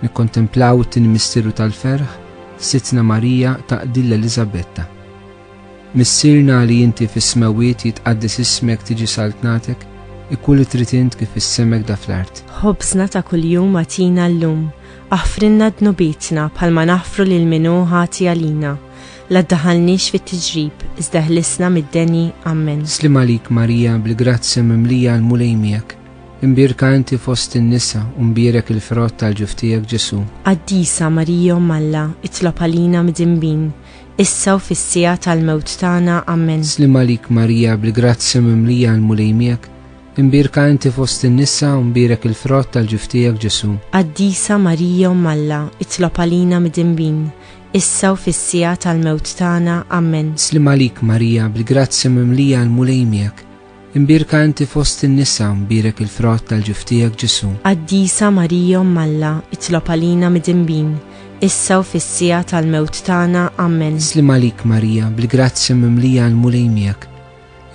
nikkontemplaw it-tieni misteru tal-ferħ, Sitna Marija taqdilla Elisabetta. Missirna li inti fis-smawiet jitqaddis ismek tiġi saltnatek, ikun li trid int kif is-semek da fl-art. ħobżna ta' kuljum atina llum, aħfrinna dnubietna bħalma naħfru lil minnu ħati għalina. La ddaħħalniex fit-tiġrib, iżda ħlisna mid-deni. Amen. Slim għalik Marija, bil-grazzja mimlija l-mulej miegħek. Imbierka inti fost in-nisa u mbierek il-frott tal-ġuf tiegħek Ġesu. Qaddisa Marija Umm Alla, itlob għalina mdinbin, issa u fis-sija tal-mewt tagħna. Amen. Slim għalik Marija, bil-grazzja mimlija l-mulej miegħek. Imbierka inti fost in-nisa u mbierek il-frott tal-ġuf tiegħek Ġesu. Qaddisa Marija Umm Alla, itlob għalina mdinbin, issa u fis-sija tal-mewt tagħna. Amen. Slim għalik Marija, bil-grazzja mimlija l-mulej miegħek. Imbierka inti fost in-nisa u mbierek il-frott tal-ġuf tiegħek Ġesu. Qaddisa Marija Umm Alla, itlob għalina mdinbin, issa u fis-sija tal-mewt tagħna. Amen. Slim għalik Marija, bil-grazzja mimlija l-mulej miegħek.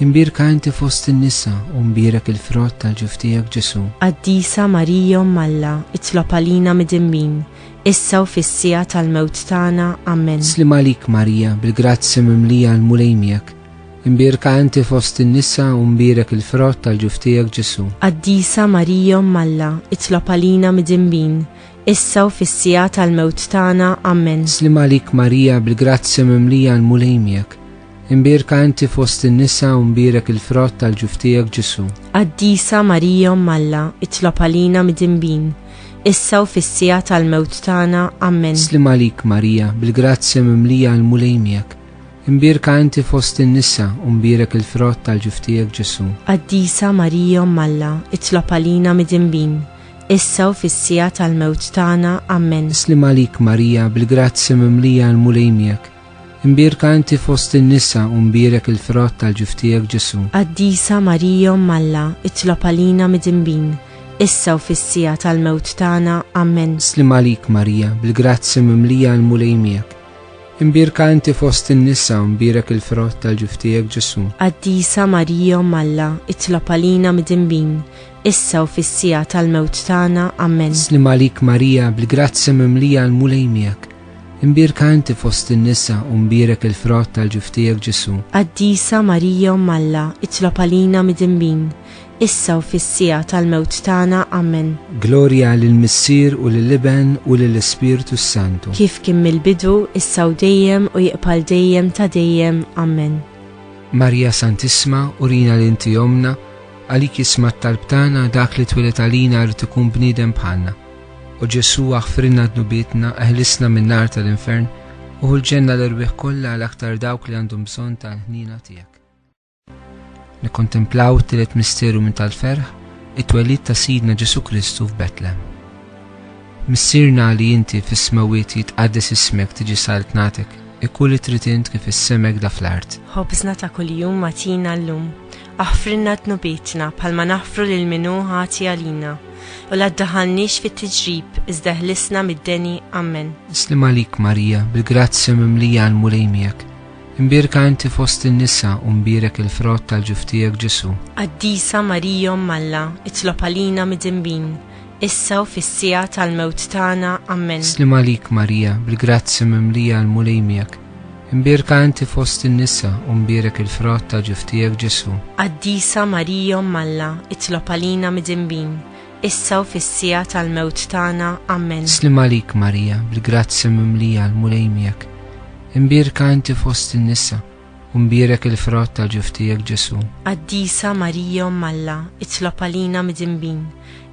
Imbierka inti fost in-nisa u mbierek il-frott tal-ġuf tiegħek Ġesu. Qaddisa Marija Umm Alla, itlob għalina mdinbin, issa u fis-sija tal-mewt tagħna. Amen. Slim għalik Marija, bil-grazzja mimlija l-mulej miegħek. Imbierka inti fost in-nisa u mbierek il-frott tal-ġuf tiegħek Ġesu. Qaddisa Marija Umm Alla, itlob għalina mdinbin, issa u fis-sija tal-mewt tagħna. Amen. Slim għalik Marija, bil-grazzja mimlija l-mulej miegħek. Imbierka inti fost in-nisa u mbierek il-frott tal-ġuf tiegħek Ġesu. Qaddisa Marija Umm Alla, itlob għalina mdinbin, issa u fis-sija tal-mewt tagħna. Amen. Slim għalik Marija, bil-grazzja mimlija l-mulej miegħek. Imbierka inti fost in-nisa u mbierek il-frott tal-ġuf tiegħek Ġesu. Qaddisa Marija Umm Alla, itlob għalina mdinbin, issa u fis-sija tal-mewt tagħna. Amen. Slim għalik Marija, bil-grazzja mimlija l-mulej miegħek. Imbierka inti fost in-nisa u mbierek il-frott tal-ġuf tiegħek Ġesu. Qaddisa Marija Umm Alla, itlob għalina mdinbin, issa u fis-sija tal-mewt tagħna. Amen. Slim għalik Marija, bil-grazzja mimlija l-mulej miegħek. Imbierka inti fost in-nisa u mbierek il-frott tal-ġuf tiegħek Ġesu. Qaddisa Marija Umm Alla, itlob għalina mdinbin, issa u fis-sija tal-mewt tagħna. Amen. Slim għalik Marija, bil-grazzja mimlija l-mulej miegħek. Imbierka inti fost in-nisa u mbierek il-frott tal-ġuf tiegħek Ġesu. Qaddisa Marija Umm Alla, itlob għalina mdinbin, issa u fis-sija tal-mewt tagħna. Amen. Glorja lill-Missier u lill-Iben u lill-Ispiritu Santu. Kif kien mill-bidu, issa u dejjem u jibqal dejjem ta' dejjem. Amen. Marija Santissima, urina li inti jomna, għalik jisma' t-talb tagħna dak li twilet għalina rid ikun bniedem bħalna. U Ġesu aħfrinna dnubietna, eħlisna min-nar tal-infern, u l-ġenna l-irwieħ kollha l-aktar dawk li għandhom bżonn tal-ħnina tiegħek. Nikkontemplaw it-tielet misteru minn tal-ferħ, it-twelid ta' Sidna Ġesu Kristu f'Betlehem. Missirna li inti fis-smawiet jitqaddis ismek tiġi saltnatek, ikun li trid int kif is-semek da fl-art. Ħobżna ta' kuljum atina llum, aħfrinna dnubietna bħalma naħfru lil minnu ħati għalina. U la ddaħħalniex fit-tiġrib, iżda ħlisna mid-deni. Amen. Slim għalik Marija, bil-grazzja mimlija l-mulej miegħek. Imbierka inti fost in-nisa u mbierek il-frott tal-ġuf tiegħek Ġesu. Qaddisa Marija Umm Alla, itlob għalina mdinbin, issa u fis-sija tal-mewt tagħna. Amen. Slim għalik Marija, bil-grazzja mimlija l-mulej miegħek. Imbierka inti fost in-nisa u mbierek il-frott tal-ġuf tiegħek Ġesu. Qaddisa Marija Umm Alla, itlob għalina mdinbin, issa u fis-sija tal-mewt tagħna. Amen. Slim għalik Marija, bil-grazzja mimlija l-mulej miegħek. Imbierka inti fost in-nisa u mbierek il-frott tal-ġuf tiegħek Ġesu. Qaddisa Marija Umm Alla, itlob għalina mdinbin,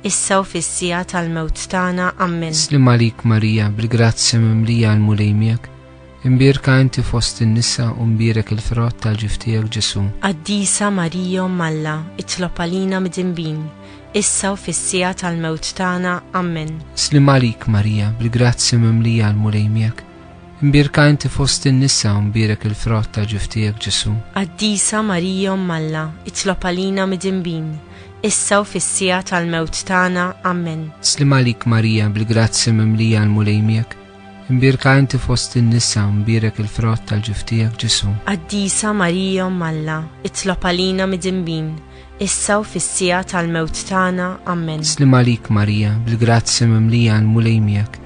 issa u fis-sija tal-mewt tagħna. Amen. Slim għalik Marija, bil-grazzja mimlija l-mulej miegħek. Imbierka inti fost in-nisa u mbierek il-frott tal-ġuf tiegħek Ġesu. Qaddisa Marija Umm Alla, itlob għalina mdinbin, issa u fis-sija tal-mewt tagħna. Amen. Slim għalik Marija, bil-grazzja mimlija l-mulej miegħek. Imbierka inti fost in-nisa u mbierek il-frott tal-ġuf tiegħek Ġesu. Qaddisa Marija Umm Alla, itlob għalina mdinbin, issa u fis-sija tal-mewt tagħna. Amen. Slim għalik Marija, bil-grazzja mimlija l-mulej miegħek. Imbierka inti fost in-nisa u mbierek il-frott tal-ġuf tiegħek Ġesu. Qaddisa Marija Umm Alla, itlob għalina mdinbin, issa u fis-sija tal-mewt tagħna. Amen. Slim għalik Marija, bil-grazzja mimlija l-mulej miegħek.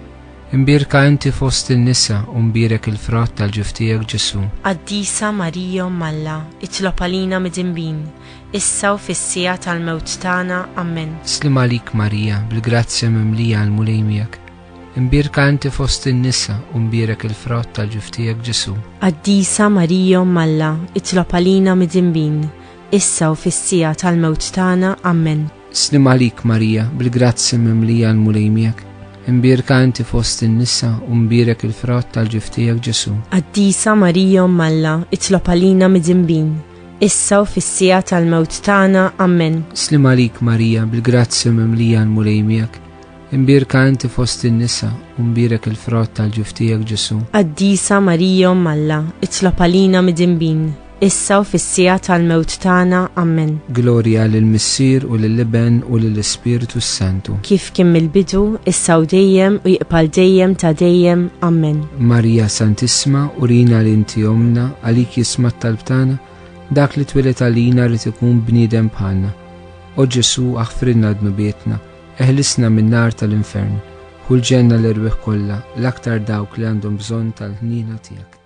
Imbirka inti fost in-nisa u mbirek il-frott tal-ġuftijek Ġesu. Qaddisa Marija Umm Alla, itlob għalina midinbin, issa u fis-sija tal-mewt tagħna. Amen. Slim għalik Marija, bil-grazzja mimlija għal-mulejmijek. Imbirka inti fost in-nisa u mbirek il-frott tal-ġuftijek Ġesu. Qaddisa Marija Umm Alla, itlob għalina midinbin, issa u fis-sija tal-mewt tagħna. Amen. Slim għalik Marija, bil-grazzja mimlija għal-mulejmijek. Imbirka inti fost in-nisa u mbirek il-frott tal-ġuftijek Ġesu. Qaddisa Marija Umm Alla, itlob għalina midinbin, issa u fis-sija tal-mewt tagħna. Amen. Slim għalik Marija, bil-grazzja mimlija għal-mulejmijek. Imbirka inti fost in-nisa u mbirek il-frott tal-ġuftijek Ġesu. Qaddisa Marija Umm Alla, itlob għalina midinbin, issa u fis-sija tal-mewt tagħna. Amen. Glorja lill-Missier u lill-Iben u lill-Ispiritu Santu. Kif kien mill-bidu, issa u dejjem u jiqbal dejjem ta' dejjem. Amen. Marija Santissima, urina li inti omna, għalik jisma' t-talb tagħna, dak li twilet għalina rid ikun bniedem bħalna. O Ġesu aħfrilna d-nubietna, eħlisna min-nar tal-infern, kull ġenna l-irwieħ kollha, l-aktar dawk li għandhom bżonn tal-ħnina tiegħek.